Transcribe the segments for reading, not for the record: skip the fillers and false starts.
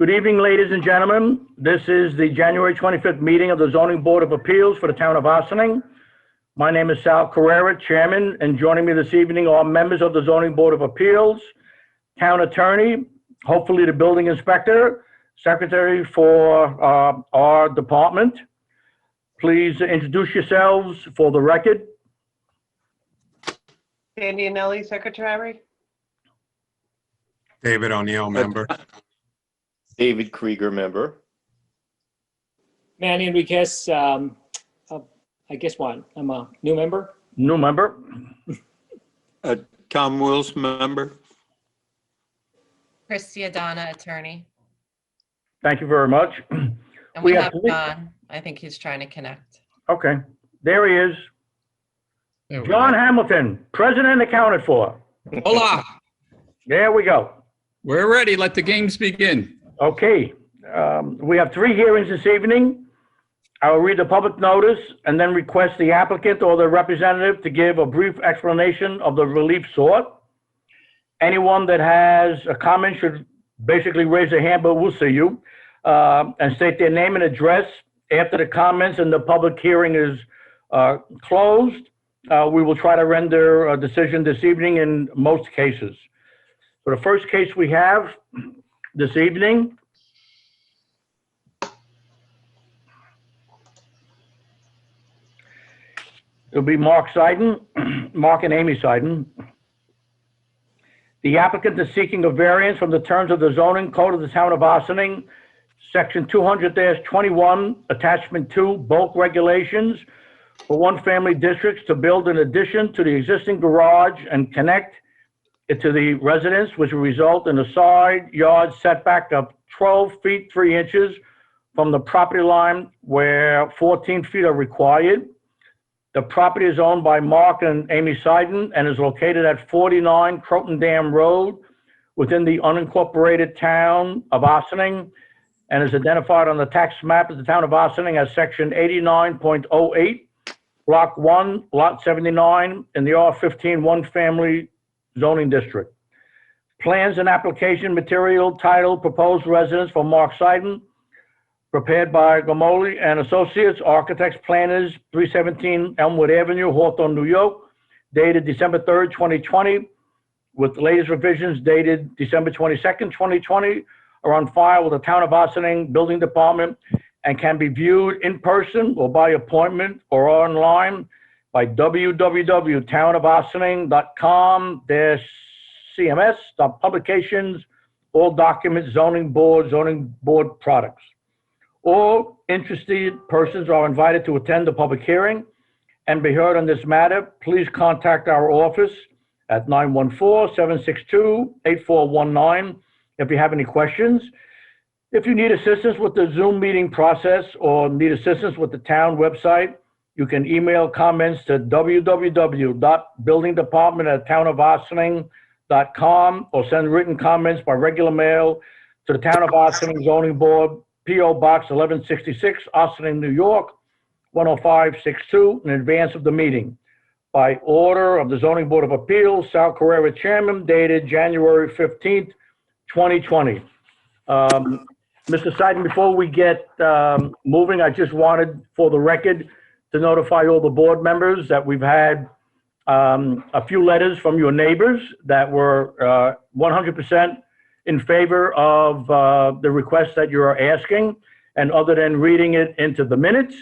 Good evening, ladies and gentlemen. This is the January 25th meeting of the Zoning Board of Appeals for the Town of Ossining. My name is Sal Carrera, Chairman, and joining me this evening are members of the Zoning Board of Appeals, Town Attorney, hopefully the Building Inspector, Secretary for our department. Please introduce yourselves for the record. Sandy Anelli, Secretary. David O'Neill, member. David Krieger, member. Manny Enriquez, I guess what? I'm a new member. New member. Tom Wills, member. Christy Adana, attorney. Thank you very much. And We we have have police- John. I think he's trying to connect. Okay, there he is. John Hamilton, president accounted for. Hola, There we go. we're ready. Let the games begin. Okay, we have 3 hearings this evening. I will read the public notice and then request the applicant or the representative to give a brief explanation of the relief sought. Anyone that has a comment should basically raise their hand, but we'll see you, and state their name and address. After the comments and the public hearing is closed, we will try to render a decision this evening in most cases. So the first case we have this evening it'll be Mark Seiden, Mark and Amy Seiden. The applicant is seeking a variance from the terms of the zoning code of the town of Ossining, section 200-21, attachment 2, bulk regulations for one-family districts to build an addition to the existing garage and connect it to the residence, which will result in a side yard setback of 12 feet 3 inches from the property line where 14 feet are required. The property is owned by Mark and Amy Seiden and is located at 49 Croton Dam Road within the unincorporated town of Ossining and is identified on the tax map of the town of Ossining as section 89.08, block 1, lot 79 in the R15 one-family zoning district. Plans and application material titled Proposed Residence for Mark Seiden, prepared by Gomoli and Associates, Architects, Planners, 317 Elmwood Avenue, Hawthorne, New York, dated December 3rd, 2020, with the latest revisions dated December 22nd, 2020, are on file with the Town of Ossining Building Department and can be viewed in person or by appointment or online by www.townofossining.com/cms.publications, all documents, zoning board products. All interested persons are invited to attend the public hearing and be heard on this matter. Please contact our office at 914-762-8419 if you have any questions. If you need assistance with the Zoom meeting process or need assistance with the town website, you can email comments to www.buildingdepartment@townofossining.com or send written comments by regular mail to the Town of Ossining Zoning Board, P.O. Box 1166, Ossining, New York, 10562, in advance of the meeting. By order of the Zoning Board of Appeals, Sal Carrera, Chairman, dated January 15th, 2020. Mr. Seiden, before we get moving, I just wanted, for the record, to notify all the board members that we've had a few letters from your neighbors that were 100% in favor of the request that you're asking. And other than reading it into the minutes,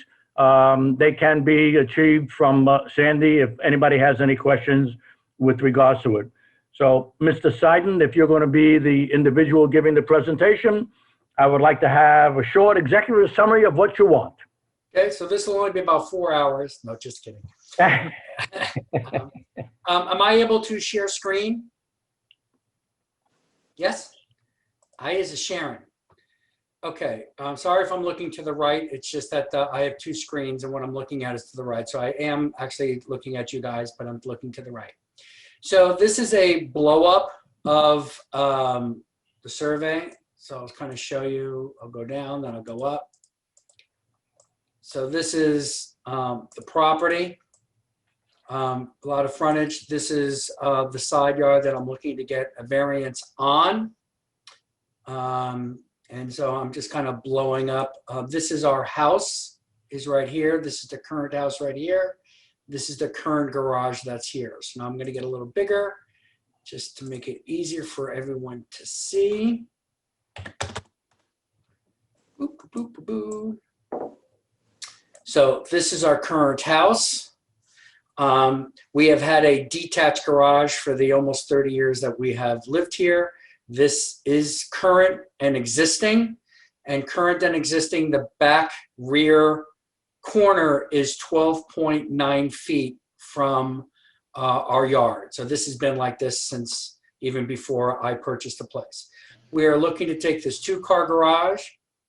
they can be achieved from Sandy if anybody has any questions with regards to it. So, Mr. Seiden, if you're going to be the individual giving the presentation, I would like to have a short executive summary of what you want. Okay, so this will only be about 4 hours. No, just kidding. Am I able to share screen? Yes? I is a Sharon. Okay, I'm sorry if I'm looking to the right. It's just that I have 2 screens and what I'm looking at is to the right. So I am actually looking at you guys, but I'm looking to the right. So this is a blow up of the survey. So I'll kind of show you, I'll go down, then I'll go up. So this is the property, a lot of frontage. This is the side yard that I'm looking to get a variance on. And so I'm just kind of blowing up. This is our house, is right here. This is the current house right here. This is the current garage that's here. So now I'm going to get a little bigger just to make it easier for everyone to see. Boop, boop, boop, boop, boop. So this is our current house. We have had a detached garage for the almost 30 years that we have lived here. This is current and existing. And current and existing, the back rear corner is 12.9 feet from our yard. So this has been like this since even before I purchased the place. We are looking to take this 2-car garage,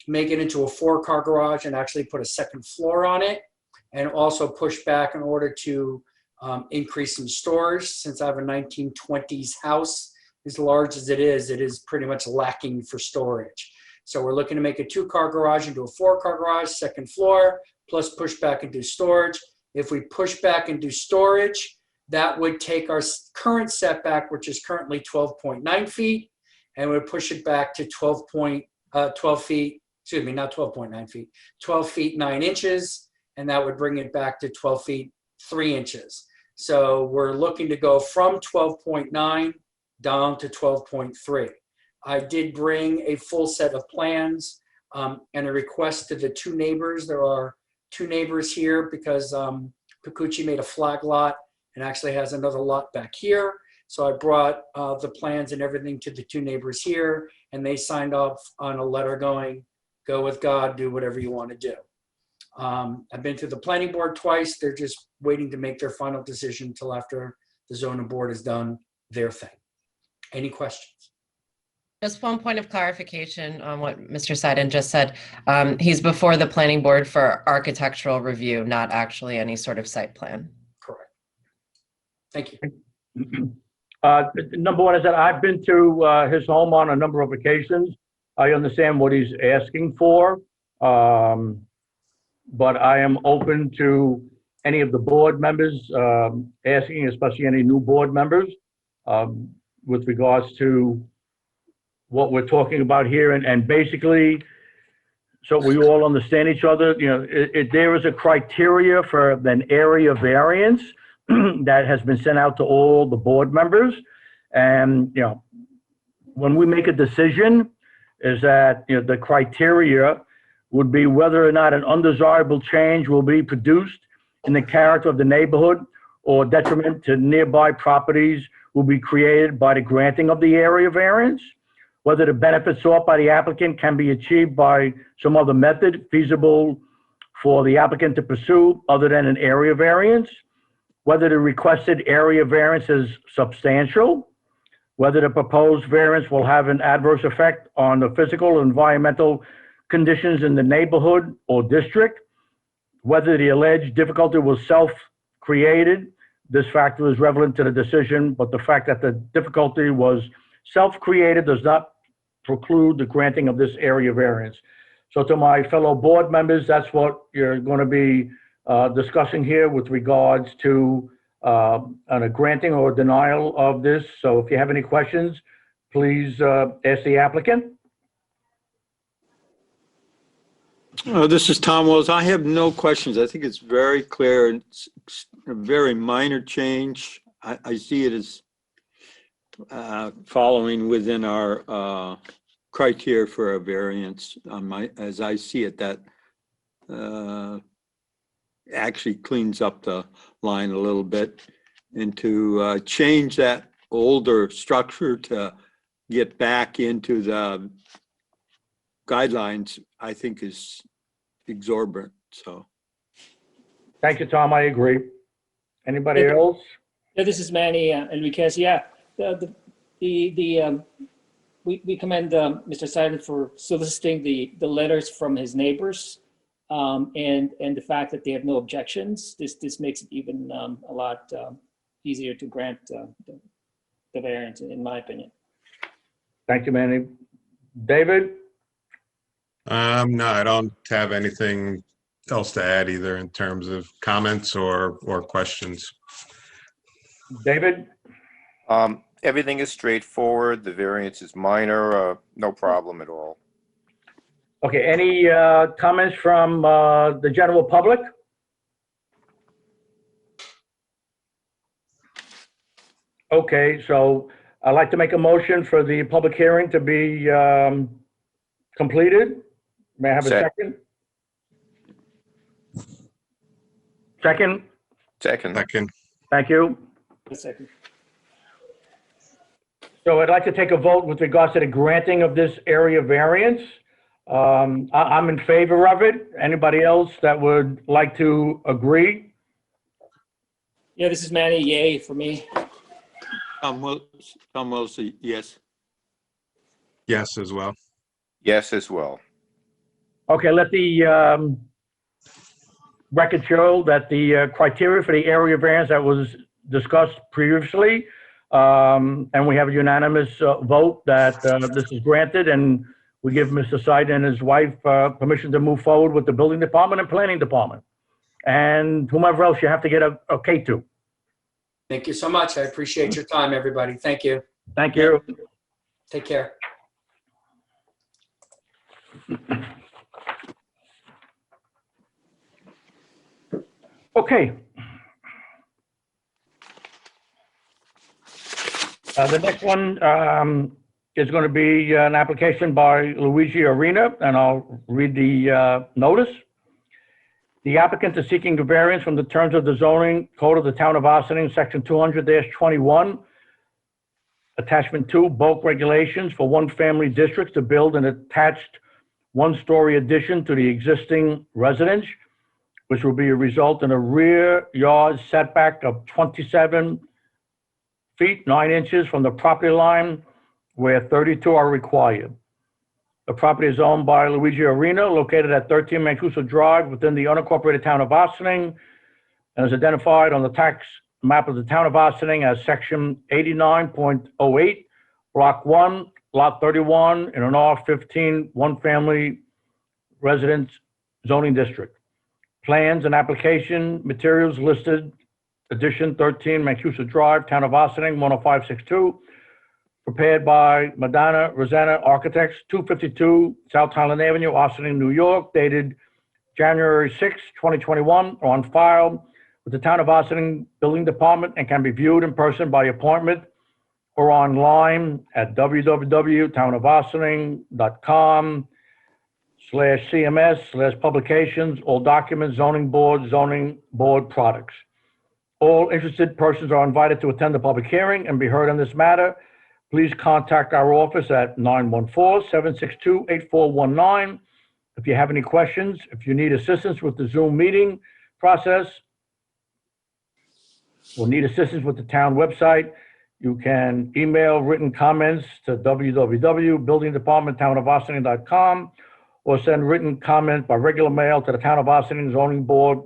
make it into a 4-car garage, and actually put a second floor on it, and also push back in order to increase some storage. Since I have a 1920s house, as large as it is pretty much lacking for storage. So we're looking to make a 2-car garage into a 4-car garage, second floor, plus push back and do storage. If we push back and do storage, that would take our current setback, which is currently 12.9 feet, and would push it back to 12 feet, excuse me, not 12.9 feet, 12 feet 9 inches, and that would bring it back to 12 feet 3 inches. So we're looking to go from 12.9 down to 12.3. I did bring a full set of plans and a request to the 2 neighbors. There are 2 neighbors here because Kikuchi made a flag lot and actually has another lot back here. So I brought the plans and everything to the 2 neighbors here, and they signed off on a letter going, go with God, do whatever you want to do. I've been to the planning board twice. They're just waiting to make their final decision until after the zoning board has done their thing. Any questions? Just one point of clarification on what Mr. Seiden just said. He's before the planning board for architectural review, not actually any sort of site plan. Correct. Thank you. Number one is that I've been to his home on a number of occasions. I understand what he's asking for, but I am open to any of the board members asking, especially any new board members, with regards to what we're talking about here. And basically, so we all understand each other, you know, there is a criteria for an area variance that has been sent out to all the board members. And, you know, when we make a decision, is that, you know, the criteria would be whether or not an undesirable change will be produced in the character of the neighborhood or detriment to nearby properties will be created by the granting of the area variance, whether the benefits sought by the applicant can be achieved by some other method feasible for the applicant to pursue other than an area variance, whether the requested area variance is substantial, whether the proposed variance will have an adverse effect on the physical and environmental conditions in the neighborhood or district, whether the alleged difficulty was self-created. This factor is relevant to the decision, but the fact that the difficulty was self-created does not preclude the granting of this area variance. So to my fellow board members, that's what you're going to be discussing here with regards to a granting or denial of this. So if you have any questions, please ask the applicant. This is Tom Wells. I have no questions. I think it's very clear. It's a very minor change. I see it as following within our criteria for a variance. As I see it, that actually cleans up the line a little bit, and to change that older structure to get back into the guidelines, I think is exorbitant. So Thank you, Tom. I agree. Anybody else? Yeah, this is Manny Enriquez. Yeah, we commend Mr. Seiden for soliciting the letters from his neighbors, and the fact that they have no objections. This makes it even a lot easier to grant the variance, in my opinion. Thank you, Manny. David? No, I don't have anything else to add either in terms of comments or questions. David? Everything is straightforward. The variance is minor, no problem at all. Okay, any comments from the general public? Okay, so I'd like to make a motion for the public hearing to be completed. May I have a second? Second? Second. Second. Thank you. A second. So I'd like to take a vote with regards to the granting of this area variance. I'm in favor of it. Anybody else that would like to agree? Yeah, this is Manny, yay for me. Tom Wilson, yes. Yes, as well. Yes, as well. Okay, let the record show that the criteria for the area variance that was discussed previously, and we have a unanimous vote that this is granted, and we give Mr. Seiden and his wife permission to move forward with the building department and planning department, and whomever else you have to get a okay to. Thank you so much. I appreciate your time, everybody. Thank you. Thank you. Take care. Okay. The next one is going to be an application by Luigi Arena, and I'll read the notice. The applicant is seeking a variance from the terms of the zoning code of the town of Austining, section 200-21, attachment 2, bulk regulations for one-family districts to build an attached one-story addition to the existing residence, which will be a result in a rear yard setback of 27 feet, 9 inches from the property line, where 32 are required. The property is owned by Luigi Arena, located at 13 Mancuso Drive within the unincorporated town of Austining, and is identified on the tax map of the town of Austining as section 89.08, block 1, lot 31, in an R15 one-family residence zoning district. Plans and application materials listed, addition 13 Mancuso Drive, town of Austining, 10562, prepared by Madonna Rosanna Architects, 252 South Highland Avenue, Austining, New York, dated January 6, 2021, are on file with the Town of Austining Building Department and can be viewed in person by appointment or online at www.townofaustining.com/CMS/publications, all documents, zoning board products. All interested persons are invited to attend the public hearing and be heard on this matter. Please contact our office at 914-762-8419. If you have any questions, if you need assistance with the Zoom meeting process, or need assistance with the town website, you can email written comments to www.buildingdepartment.townofaustining.com or send written comment by regular mail to the Town of Austining Zoning Board,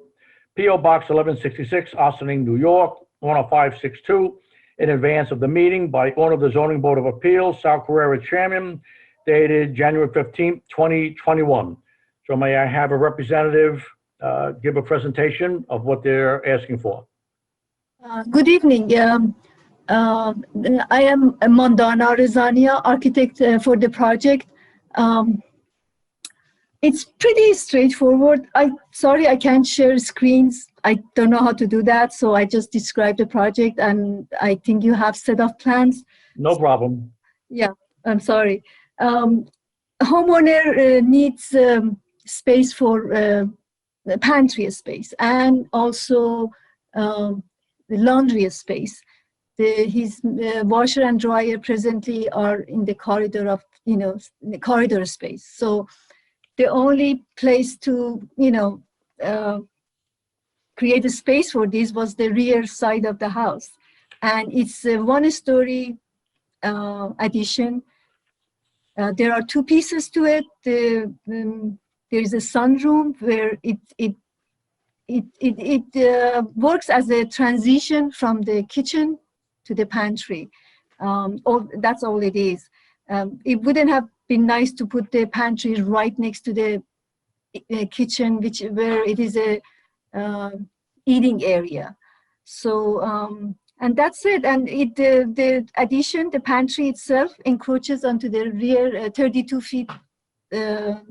P.O. Box 1166, Austining, New York, 10562, in advance of the meeting by order of the Zoning Board of Appeals, Sal Carrera Chairman, dated January 15th, 2021. So may I have a representative give a presentation of what they're asking for? Good evening. I am Mandana Rezania, architect for the project. It's pretty straightforward. Sorry, I can't share screens. I don't know how to do that, so I just described the project, and I think you have set of plans. No problem. Yeah, I'm sorry. Homeowner needs space for pantry space and also the laundry space. His washer and dryer presently are in the corridor of, the corridor space. So the only place to, create a space for this was the rear side of the house. And it's a one-story addition. There are two pieces to it. There is a sunroom where it works as a transition from the kitchen to the pantry. That's all it is. It wouldn't have been nice to put the pantry right next to the kitchen, where it is a eating area. So, and that's it. And the addition, the pantry itself, encroaches onto the rear 32 feet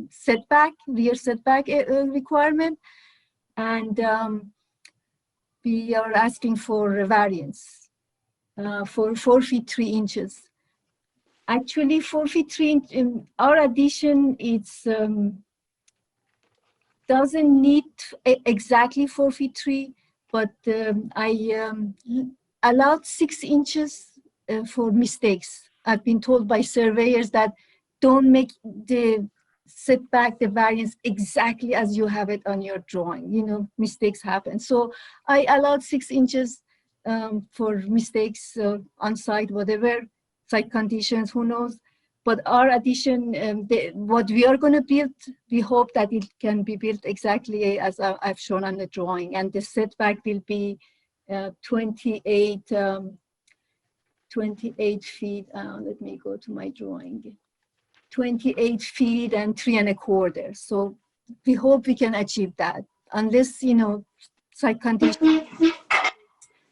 setback, rear setback requirement. And we are asking for a variance for 4 feet 3 inches. Actually, 4 feet 3 inches, our addition, it's doesn't need exactly 4 feet 3, but I allowed 6 inches for mistakes. I've been told by surveyors that don't make the setback, the variance exactly as you have it on your drawing. You know, mistakes happen. So I allowed 6 inches for mistakes on site, whatever site conditions, who knows. But our addition, what we are going to build, we hope that it can be built exactly as I've shown on the drawing. And the setback will be 28 feet. Let me go to my drawing. 28 feet and 3 1/4. So we hope we can achieve that. Unless, you know, site conditions,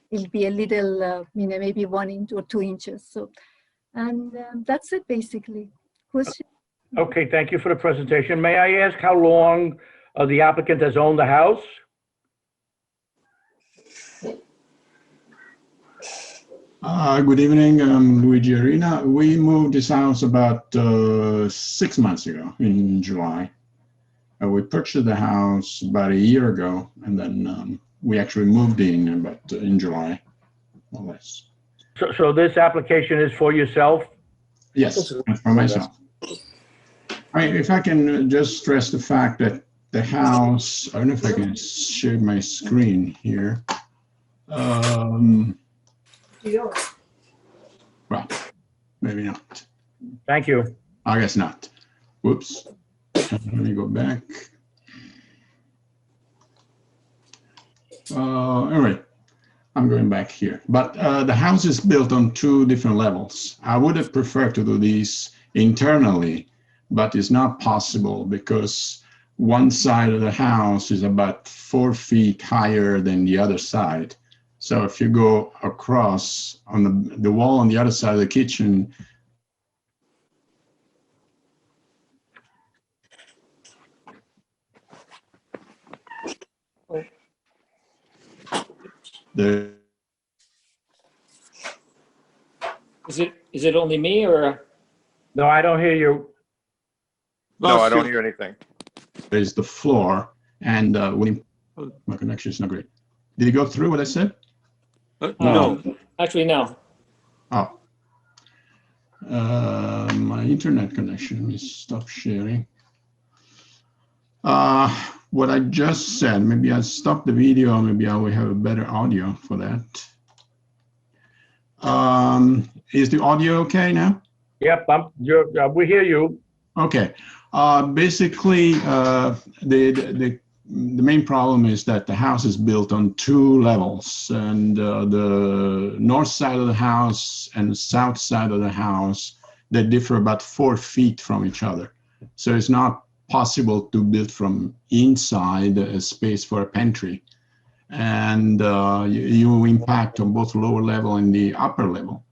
it'll be a little, you know, maybe 1 inch or 2 inches. So. And that's it, basically. Question? Okay, thank you for the presentation. May I ask how long the applicant has owned the house? Good evening, Luigi Arena. We moved this house about 6 months ago in July. We purchased the house about a year ago, and then we actually moved in July, more or less. So this application is for yourself? Yes, for myself. If I can just stress the fact that the house, I don't know if I can share my screen here. Well, maybe not. Thank you. I guess not. Whoops. Let me go back. Anyway, I'm going back here. But the house is built on 2 different levels. I would have preferred to do these internally, but it's not possible because one side of the house is about 4 feet higher than the other side. So if you go across on the wall on the other side of the kitchen, Is it only me or? No, I don't hear you. No, I don't hear anything. there's the floor, and my connection is not great. Did you go through what I said? No, Actually, no. Oh. My internet connection, let me stop sharing. What I just said, maybe I'll stop the video, maybe I will have a better audio for that. Is the audio okay now? Yep, we hear you. Okay. Basically, the main problem is that the house is built on 2 levels, and the north side of the house and the south side of the house, they differ about 4 feet from each other. So it's not possible to build from inside a space for a pantry. And you impact on both lower level and the upper level.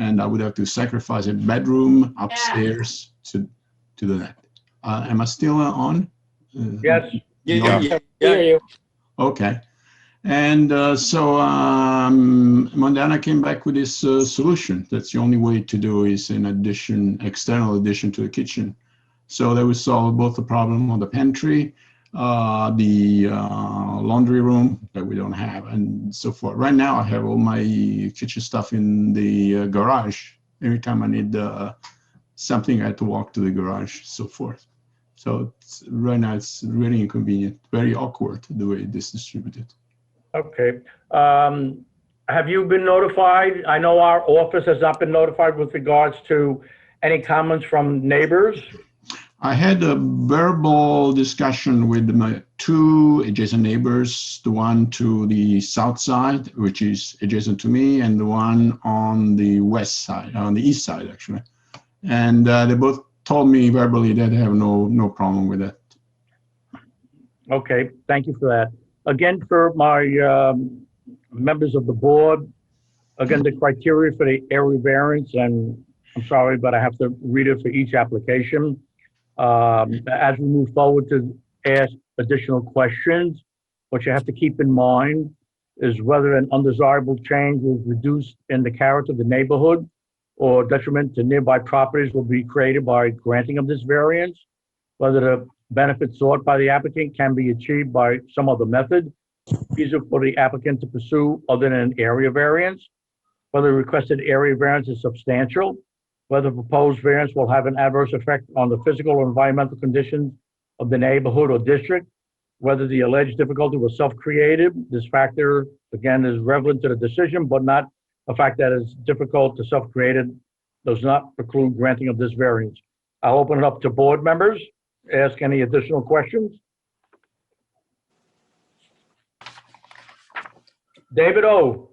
And I would have to sacrifice a bedroom upstairs to do that. Am I still on? Yes. yeah. Hear you. Okay. And so Mondana came back with this solution. That's the only way to do is an addition, external addition to the kitchen. So that would solve both the problem of the pantry, the laundry room that we don't have, and so forth. Right now, I have all my kitchen stuff in the garage. Every time I need something, I have to walk to the garage, so forth. So right now, it's really inconvenient, very awkward the way this is distributed. Okay. Have you been notified? I know our office has not been notified with regards to any comments from neighbors. I had a verbal discussion with my 2 adjacent neighbors, the one to the south side, which is adjacent to me, and the one on the west side, on the east side, actually. And they both told me verbally that they have no problem with it. Okay, thank you for that. Again, for my members of the board, again, the criteria for the area variance, and I'm sorry, but I have to read it for each application. As we move forward to ask additional questions, what you have to keep in mind is whether an undesirable change is reduced in the character of the neighborhood or detriment to nearby properties will be created by granting of this variance, whether the benefit sought by the applicant can be achieved by some other method feasible for the applicant to pursue other than an area variance, whether the requested area variance is substantial, whether the proposed variance will have an adverse effect on the physical or environmental conditions of the neighborhood or district, whether the alleged difficulty was self-created. This factor, again, is relevant to the decision, but not a fact that is difficult to self-created does not preclude granting of this variance. I'll open it up to board members. Ask any additional questions. David O.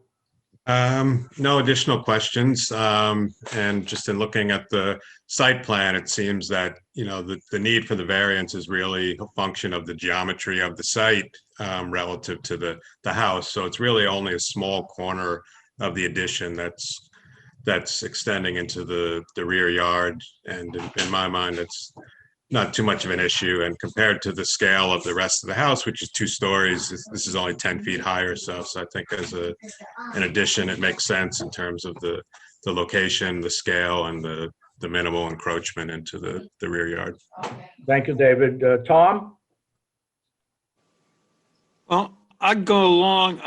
No additional questions. And just in looking at the site plan, it seems that, you know, the need for the variance is really a function of the geometry of the site relative to the house. So it's really only a small corner of the addition that's extending into the rear yard. And in my mind, it's not too much of an issue. And compared to the scale of the rest of the house, which is 2 stories, this is only 10 feet higher. So I think as an addition, it makes sense in terms of the location, the scale, and the minimal encroachment into the rear yard. Thank you, David. Tom? Well, I'd go along.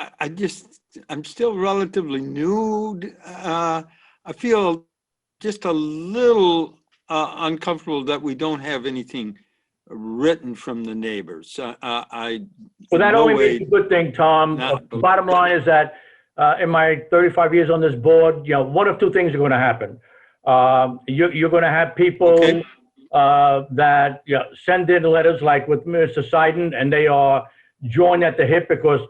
I'm still relatively new. I feel just a little uncomfortable that we don't have anything written from the neighbors. Well, that only makes a good thing, Tom. The bottom line is that in my 35 years on this board, you know, one of 2 things are going to happen. You're going to have people that, you know, send in letters like with Mr. Seiden, and they are joined at the hip because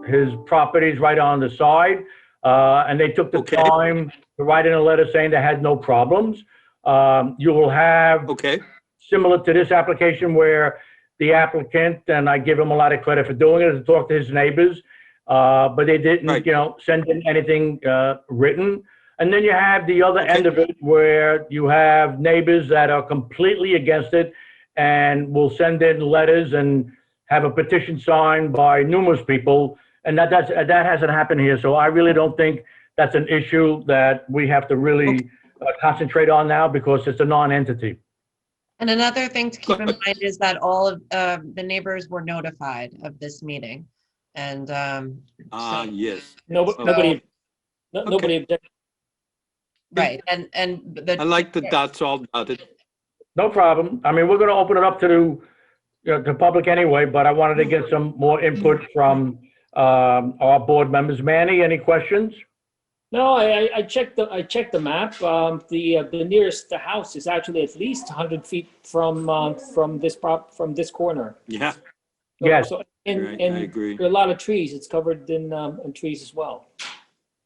his property's right on the side, and they took the time to write in a letter saying they had no problems. You will have similar to this application where the applicant, and I give him a lot of credit for doing it, to talk to his neighbors, but they didn't, you know, send in anything written. And then you have the other end of it where you have neighbors that are completely against it and will send in letters and have a petition signed by numerous people. And that hasn't happened here. So I really don't think that's an issue that we have to really concentrate on now because it's a non-entity. And another thing to keep in mind is that all of the neighbors were notified of this meeting. And yes. Nobody objected. Right. And I like the dots all dotted. No problem. I mean, we're going to open it up to the public anyway, but I wanted to get some more input from our board members. Manny, any questions? No, I checked the map. The nearest house is actually at least 100 feet from this corner. Yeah. Yes. So, I agree. there are a lot of trees. It's covered in trees as well.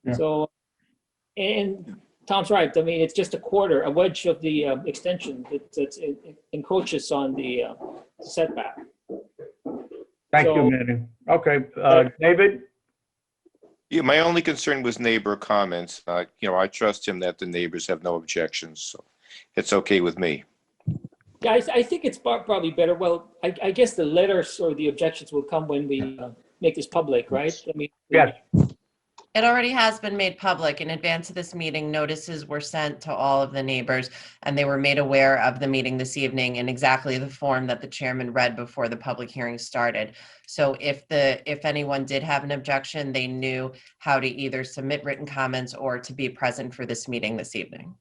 Yeah. So, and Tom's right. I mean, it's just a wedge of the extension that encroaches on the setback. Thank you, Manny. Okay, David? Yeah, my only concern was neighbor comments. You know, I trust him that the neighbors have no objections, so it's okay with me. Yeah, I think it's probably better. Well, I guess the letters or the objections will come when we make this public, right? I mean, yes. It already has been made public. In advance of this meeting, notices were sent to all of the neighbors, and they were made aware of the meeting this evening in exactly the form that the chairman read before the public hearing started. So if anyone did have an objection, they knew how to either submit written comments or to be present for this meeting this evening.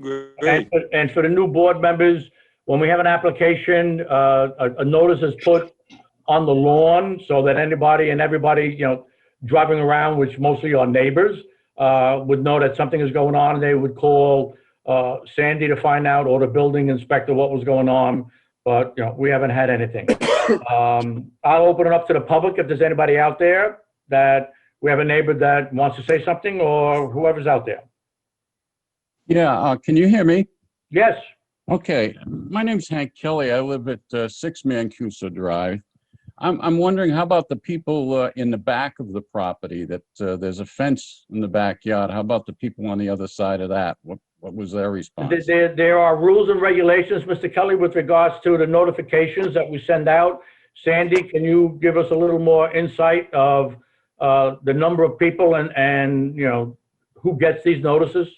Great. And for the new board members, when we have an application, a notice is put on the lawn so that anybody and everybody, you know, driving around, which mostly are neighbors, would know that something is going on, and they would call Sandy to find out, or the building inspector, what was going on. But, you know, we haven't had anything. I'll open it up to the public if there's anybody out there that we have a neighbor that wants to say something, or whoever's out there. Yeah, can you hear me? Yes. Okay, my name's Hank Kelly. I live at 6 Mancuso Drive. I'm wondering, how about the people in the back of the property that there's a fence in the backyard? How about the people on the other side of that? What What was their response? There are rules and regulations, Mr. Kelly, with regards to the notifications that we send out. Sandy, can you give us a little more insight of the number of people and you know, who gets these notices?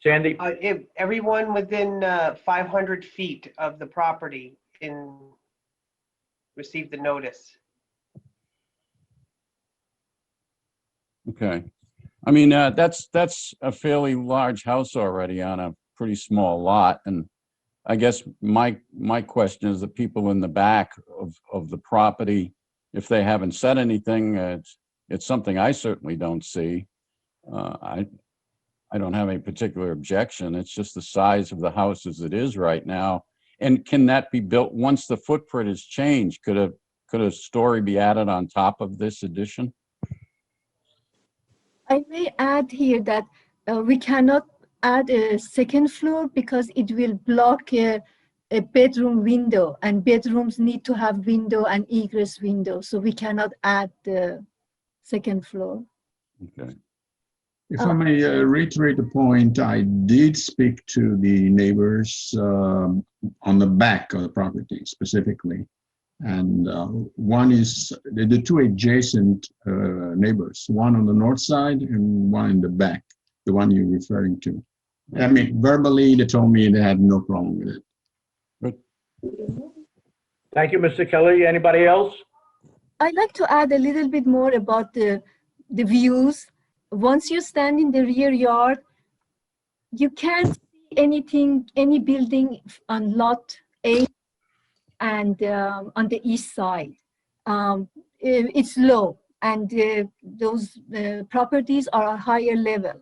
Sandy? If everyone within 500 feet of the property received the notice. Okay. I mean, that's a fairly large house already on a pretty small lot. And I guess my question is the people in the back of the property, if they haven't said anything, it's something I certainly don't see. I don't have any particular objection. It's just the size of the house as it is right now. And can that be built once the footprint is changed? Could a story be added on top of this addition? I may add here that we cannot add a second floor because it will block a bedroom window, and bedrooms need to have window and egress window. So we cannot add the second floor. Okay. If I may reiterate the point, I did speak to the neighbors on the back of the property specifically. And one is the two adjacent neighbors, one on the north side and one in the back, the one you're referring to. I mean, verbally, they told me they had no problem with it. Good. Thank you, Mr. Kelly. Anybody else? I'd like to add a little bit more about the views. Once you stand in the rear yard, you can't see anything, any building on lot 8 and on the east side. It's low, and those properties are a higher level.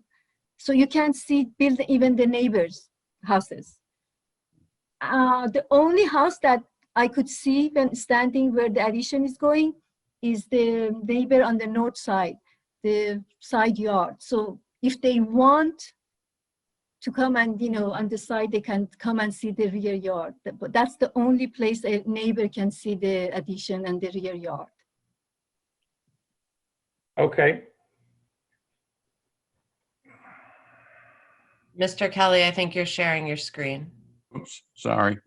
So you can't see even the neighbors' houses. The only house that I could see when standing where the addition is going is the neighbor on the north side, the side yard. So if they want to come and, you know, on the side, they can come and see the rear yard. But that's the only place a neighbor can see the addition and the rear yard. Okay. Mr. Kelly, I think you're sharing your screen. Oops, sorry.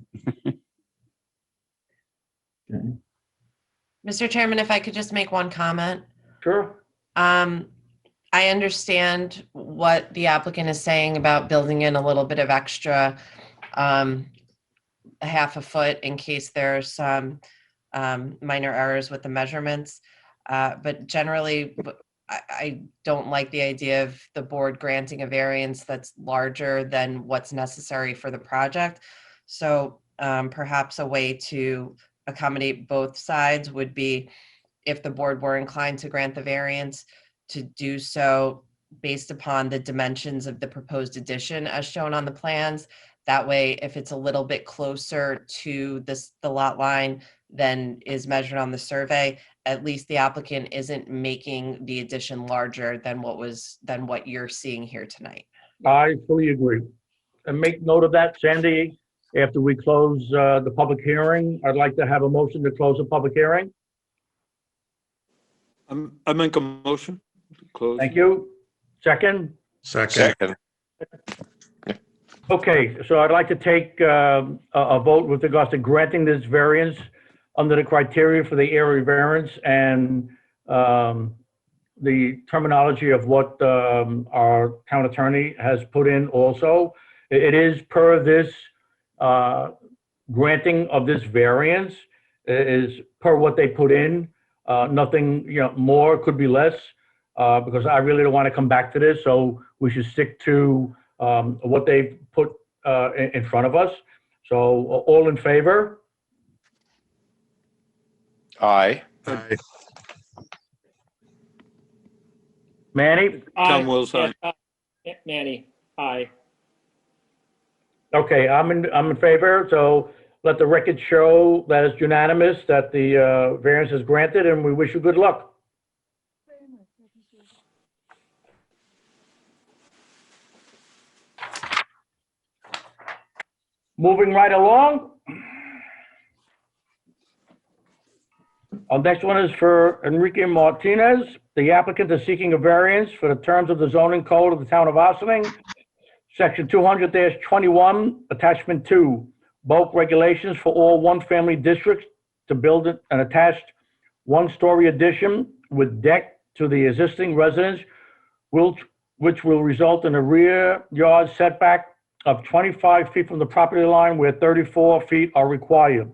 Okay. Mr. Chairman, if I could just make one comment. Sure. I understand what the applicant is saying about building in a little bit of extra, a half a foot in case there's some minor errors with the measurements. But generally, I don't like the idea of the board granting a variance that's larger than what's necessary for the project. So perhaps a way to accommodate both sides would be, if the board were inclined to grant the variance, to do so based upon the dimensions of the proposed addition as shown on the plans. That way, if it's a little bit closer to the lot line than is measured on the survey, at least the applicant isn't making the addition larger than what you're seeing here tonight. I fully agree. And make note of that, Sandy. After we close the public hearing, I'd like to have a motion to close the public hearing. I make a motion to close. Thank you. Second? Second. Okay, so I'd like to take a vote with regards to granting this variance under the criteria for the area variance and the terminology of what our town attorney has put in also. It is per this granting of this variance, it is per what they put in. Nothing, you know, more, could be less, because I really don't want to come back to this. So we should stick to what they've put in front of us. So all in favor? Aye. Aye. Manny? Tom Wills, aye. Manny, aye. Okay, I'm in favor. So let the record show that it's unanimous that the variance is granted, and we wish you good luck. Moving right along. Our next one is for Enrique Martinez. The applicant is seeking a variance for the terms of the zoning code of the town of Ossining, section 200-21, attachment 2, bulk regulations for all one-family districts to build an attached one-story addition with deck to the existing residence, which will result in a rear yard setback of 25 feet from the property line where 34 feet are required.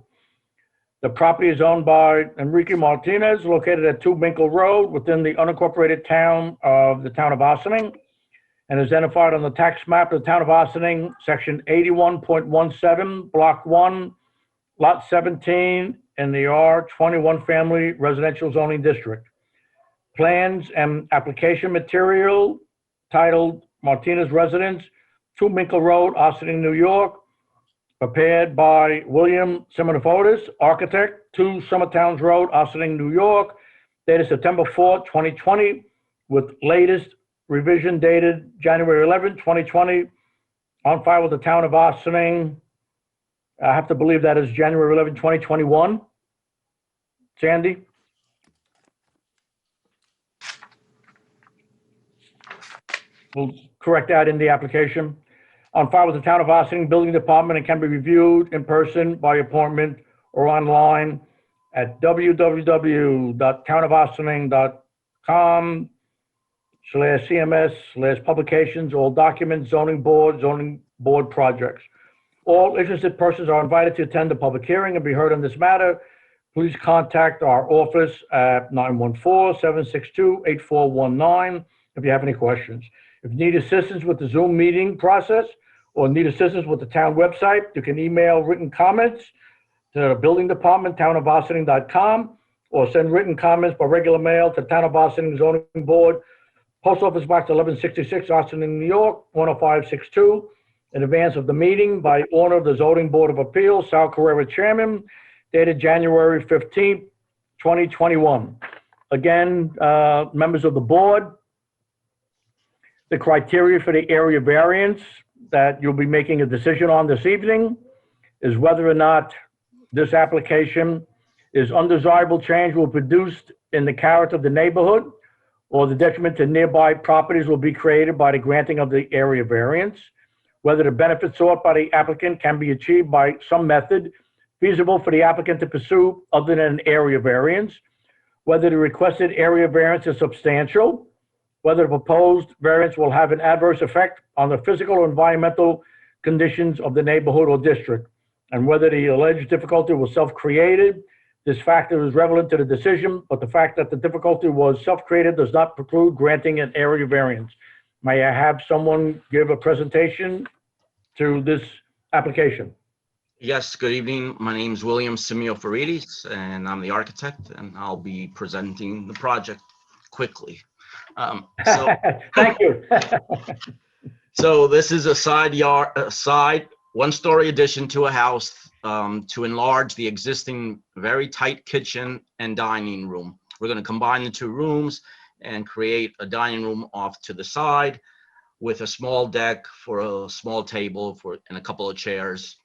The property is owned by Enrique Martinez, located at 2 Minkle Road within the unincorporated town of Ossining, and is identified on the tax map of the town of Ossining, section 81.17, block 1, lot 17, in the R21 family residential zoning district. Plans and application material titled Martinez Residence, 2 Minkle Road, Ossining, New York, prepared by William Simonifotis, architect, 2 Summertowns Road, Ossining, New York, dated September 4, 2020, with latest revision dated January 11, 2020, on file with the town of Ossining. I have to believe that is January 11, 2021. Sandy? We'll correct that in the application. On file with the town of Ossining Building Department and can be reviewed in person, by appointment, or online at www.townofossining.com/CMS/publications, all documents, zoning board projects. All interested persons are invited to attend the public hearing and be heard on this matter. Please contact our office at 914-762-8419 if you have any questions. If you need assistance with the Zoom meeting process or need assistance with the town website, you can email written comments to the building department, townofossining.com, or send written comments by regular mail to Town of Ossining Zoning Board, Post Office Box 1166, Ossining, New York, 10562, in advance of the meeting by order of the Zoning Board of Appeals, Sal Carrera, Chairman, dated January 15th, 2021. Again, members of the board, the criteria for the area variance that you'll be making a decision on this evening is whether or not this application is undesirable change will produce in the character of the neighborhood or the detriment to nearby properties will be created by the granting of the area variance, whether the benefits sought by the applicant can be achieved by some method feasible for the applicant to pursue other than an area variance, whether the requested area variance is substantial, whether the proposed variance will have an adverse effect on the physical or environmental conditions of the neighborhood or district, and whether the alleged difficulty was self-created. This factor is relevant to the decision, but the fact that the difficulty was self-created does not preclude granting an area variance. May I have someone give a presentation to this application? Yes, good evening. My name is William Simiofaridis, and I'm the architect, and I'll be presenting the project quickly. Thank you. So this is a side one-story addition to a house to enlarge the existing very tight kitchen and dining room. We're going to combine the 2 rooms and create a dining room off to the side with a small deck for a small table and a couple of chairs.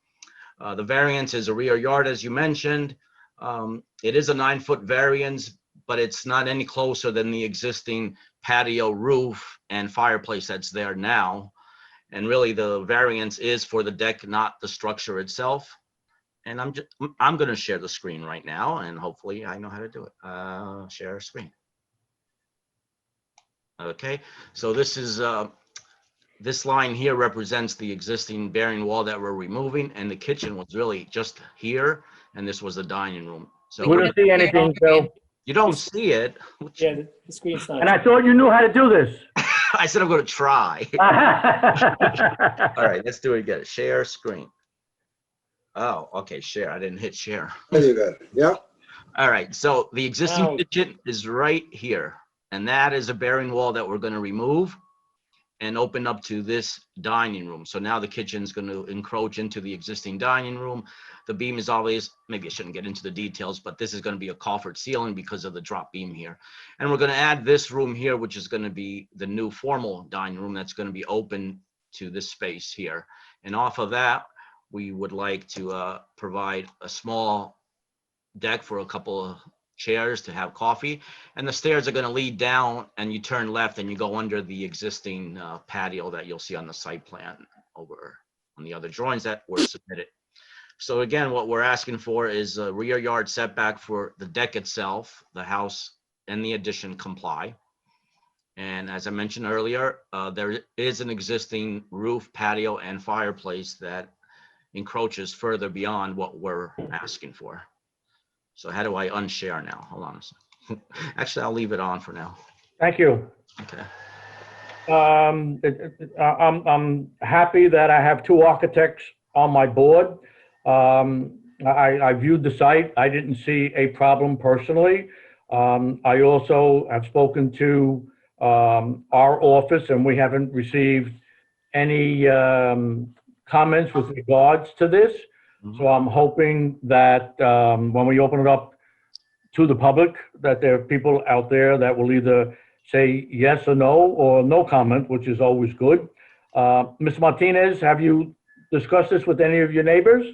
The variance is a rear yard, as you mentioned. It is a 9-foot variance, but it's not any closer than the existing patio roof and fireplace that's there now. And really the variance is for the deck, not the structure itself. And I'm going to share the screen right now, and hopefully I know how to do it. Share screen. Okay, so this is this line here represents the existing bearing wall that we're removing, and the kitchen was really just here, and this was the dining room. So we don't see anything, Bill. You don't see it. Yeah, the screen's not. And I thought you knew how to do this. I said I'm going to try. All right, let's do it again. Share screen. Oh, okay, share. I didn't hit share. There you go. Yeah. All right, so the existing kitchen is right here, and that is a bearing wall that we're going to remove and open up to this dining room. So now the kitchen's going to encroach into the existing dining room. The beam is always, maybe I shouldn't get into the details, but this is going to be a coffered ceiling because of the drop beam here. And we're going to add this room here, which is going to be the new formal dining room that's going to be open to this space here. And off of that, we would like to provide a small deck for a couple of chairs to have coffee. And the stairs are going to lead down, and you turn left and you go under the existing patio that you'll see on the site plan over on the other drawings that were submitted. So again, what we're asking for is a rear yard setback for the deck itself, the house and the addition comply. And as I mentioned earlier, there is an existing roof, patio, and fireplace that encroaches further beyond what we're asking for. So how do I unshare now? Hold on a second. Actually, I'll leave it on for now. Thank you. Okay. I'm happy that I have two architects on my board. I viewed the site. I didn't see a problem personally. I also have spoken to our office, and we haven't received any comments with regards to this. So I'm hoping that when we open it up to the public, that there are people out there that will either say yes or no comment, which is always good. Ms. Martinez, have you discussed this with any of your neighbors?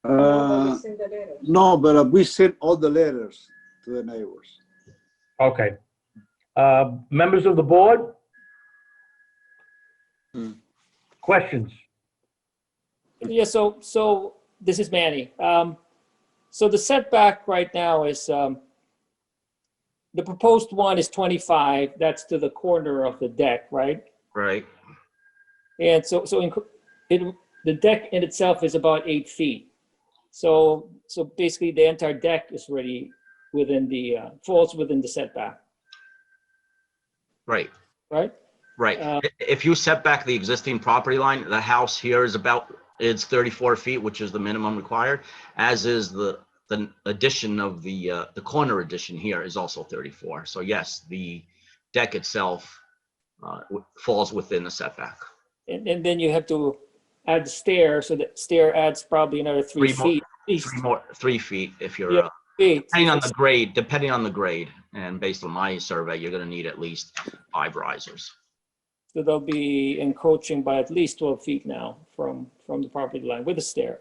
No, but we sent all the letters to the neighbors. Okay. Members of the board? Questions? Yeah, so this is Manny. So the setback right now is, the proposed one is 25, that's to the corner of the deck, right? Right. And the deck in itself is about 8 feet. So basically the entire deck is already within falls within the setback, Right. right? Right. If you set back the existing property line, the house here is it's 34 feet, which is the minimum required, as is the addition of the corner addition here is also 34. So yes, the deck itself falls within the setback. And then you have to add the stair, so the stair adds probably another 3 feet. 3 feet if you're, Yeah, depending on the grade, and based on my survey, you're gonna need at least 5 risers. So they'll be encroaching by at least 12 feet now from the property line with the stair.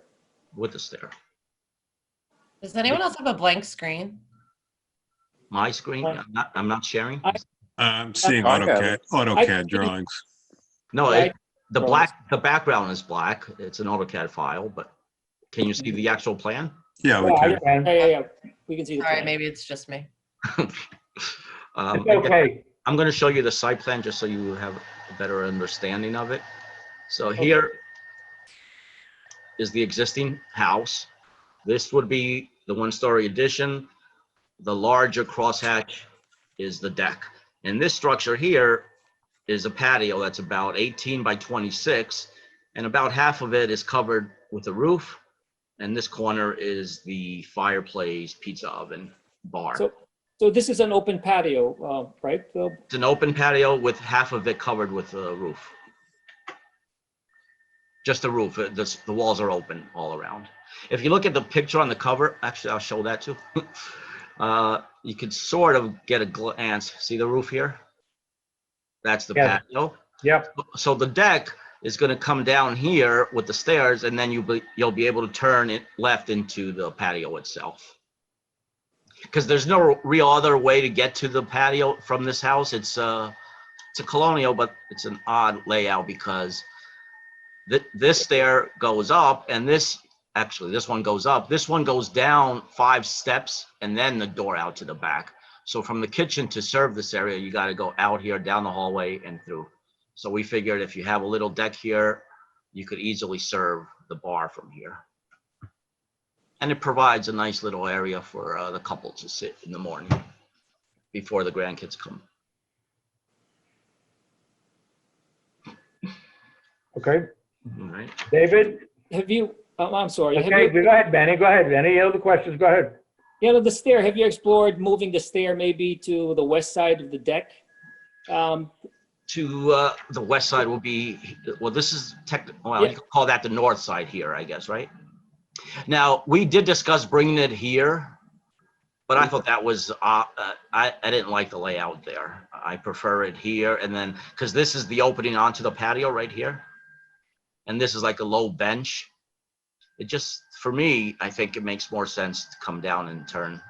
With the stair. Does anyone else have a blank screen? My screen, I'm not sharing? I'm seeing I have AutoCAD drawings. No, Yeah, the background is black. It's an AutoCAD file, but can you see the actual plan? Yeah, we can. Yeah. We can see the All right, plan. maybe it's just me. Okay. I'm going to show you the site plan just so you have a better understanding of it. So here is the existing house. This would be the 1-story addition. The larger crosshatch is the deck. And this structure here is a patio that's about 18 by 26, and about half of it is covered with a roof. And this corner is the fireplace, pizza oven, bar. So this is an open patio, right? So It's an open patio with half of it covered with a roof. Just a roof. The walls are open all around. If you look at the picture on the cover, actually, I'll show that too. You could sort of get a glance. See the roof here? That's the patio. Yep. So the deck is going to come down here with the stairs, and then you'll be able to turn it left into the patio itself. Because there's no real other way to get to the patio from this house. It's a colonial, but it's an odd layout because this stair goes up, and this one goes up. This one goes down 5 steps, and then the door out to the back. So from the kitchen to serve this area, you got to go out here, down the hallway, and through. So we figured if you have a little deck here, you could easily serve the bar from here. And it provides a nice little area for the couple to sit in the morning before the grandkids come. Okay. All right. David? have you, I'm sorry. have Okay, you- go ahead, Benny. Go ahead. Any other questions? Go ahead. the stair, have you explored moving the stair maybe to the west side of the deck? To the west side will be, well, this is you can call that the north side here, I guess, right? Now, we did discuss bringing it here, but I thought that was, I didn't like the layout there. I prefer it here, and then, because this is the opening onto the patio right here. And this is like a low bench. It just, for me, I think it makes more sense to come down and turn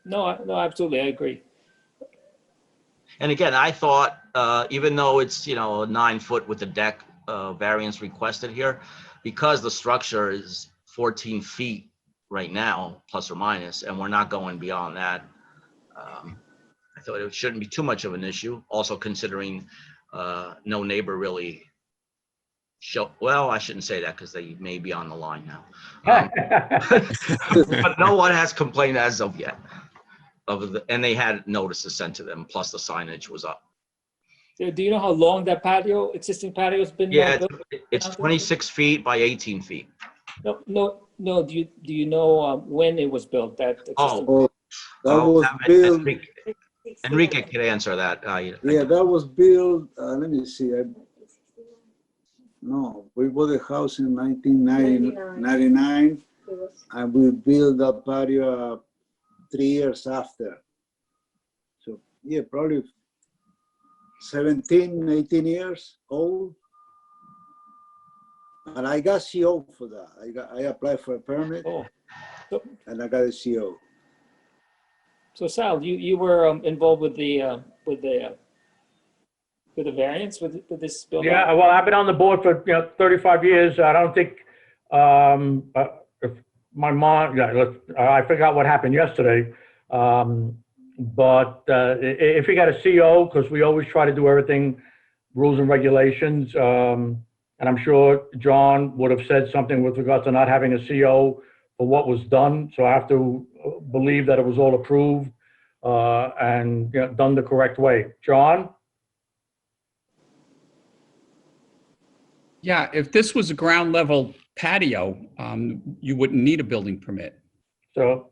No, absolutely, I agree. And again, I thought, even though it's, 9 foot with the deck variance requested here, because the structure is 14 feet right now, plus or minus, and we're not going beyond that, I thought it shouldn't be too much of an issue. Also considering no neighbor really well, I shouldn't say that because they may be on the line now. But no one has complained as of yet. And they had notices sent to them, plus the signage was up. Do you know how long that existing patio has been? Yeah, built? it's 26 feet by 18 feet. No. Do you know when it was built? That existing- Oh, that was built. Enrique could answer that. Yeah, that was built. Let me see. No, we bought the house in 1999, and we built that patio 3 years after. So yeah, probably 17, 18 years old. And I got CO for that. I applied for a permit, and I got a CO. So Sal, you were involved with the variance with this building? Yeah, well, I've been on the board for 35 years. I don't think if my mom. I forgot what happened yesterday. But if you got a CO, because we always try to do everything rules and regulations, and I'm sure John would have said something with regard to not having a CO for what was done. So I have to believe that it was all approved and done the correct way. John? Yeah, if this was a ground level patio, you wouldn't need a building permit. So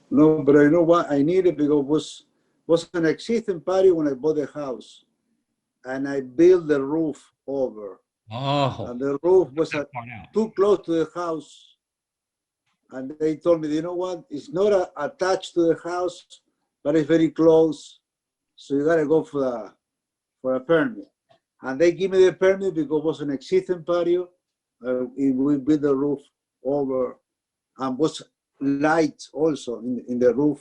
no, but I know what I needed because was an existing patio when I bought the house, and I built the roof over. Oh. And the roof was too close to the house, and they told me, you know what? It's not attached to the house, but it's very close, so you gotta go for a permit. And they give me the permit because it was an existing patio. We built the roof over, and was lights also in the roof.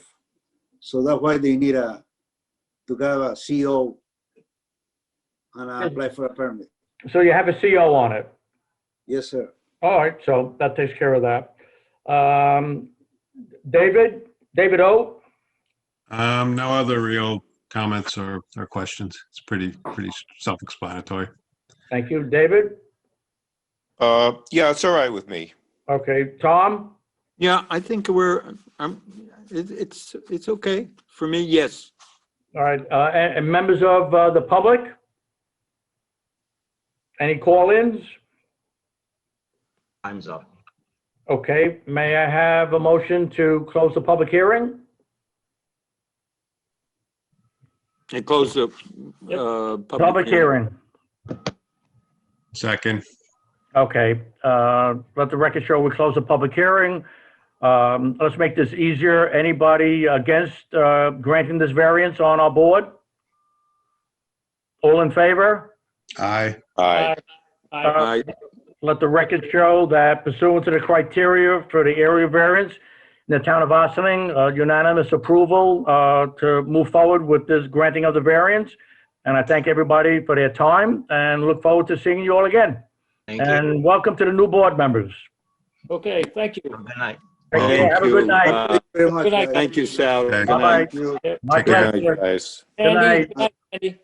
So that's why they need to have a CO and apply for a permit. So you have a CO on it? Yes, sir. All right, so that takes care of that. David O? No other real comments or questions. It's pretty self-explanatory. Thank you. David? Yeah, it's all right with me. Okay. Tom? Yeah, I think it's okay. For me, yes. All right. And members of the public? Any call-ins? Time's up. Okay. May I have a motion to close the public hearing? And close the Public hearing. Second. Okay. Let the record show we close the public hearing. Let's make this easier. Anybody against granting this variance on our board? All in favor? Aye. Aye. Aye. Let the record show that pursuant to the criteria for the area variance in the town of Ossining, unanimous approval to move forward with this granting of the variance. And I thank everybody for their time and look forward to seeing you all again. Thank you. And welcome to the new board members. Okay, thank you. Good night. Have a good night. Thank you very much, Good night. guys. Thank you, Sal. Okay. Good night. Bye-bye. Thank you. My Good night, pleasure. guys. Good night. Andy, Andy.